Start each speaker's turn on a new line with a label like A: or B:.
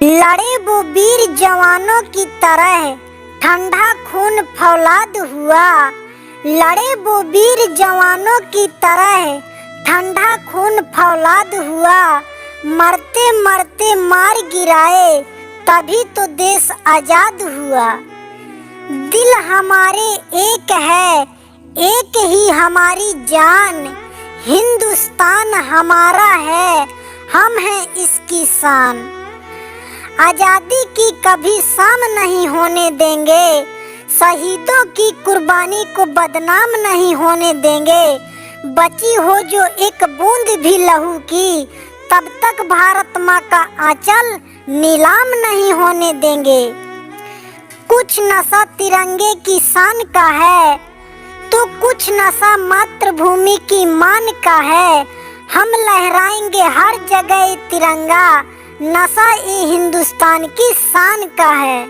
A: लड़े वो वीर जवानों की तरह, ठंडा खून फौलाद हुआ। लड़े वो वीर जवानों की तरह, ठंडा खून फौलाद हुआ। मरते मरते मार गिराए, तभी तो देश आजाद हुआ। दिल हमारे एक है, एक ही हमारी जान। हिंदुस्तान हमारा है, हम हैं इसकी शान। आजादी की कभी शाम नहीं होने देंगे, शहीदों की कुर्बानी को बदनाम नहीं होने देंगे। बची हो जो एक बूंद भी लहू की, तब तक भारत माँ का आंचल नीलाम नहीं होने देंगे। कुछ नशा तिरंगे की शान का है, तो कुछ नशा मातृभूमि की मान का है। हम लहराएंगे हर जगह तिरंगा, नशा ये हिंदुस्तान की शान का है।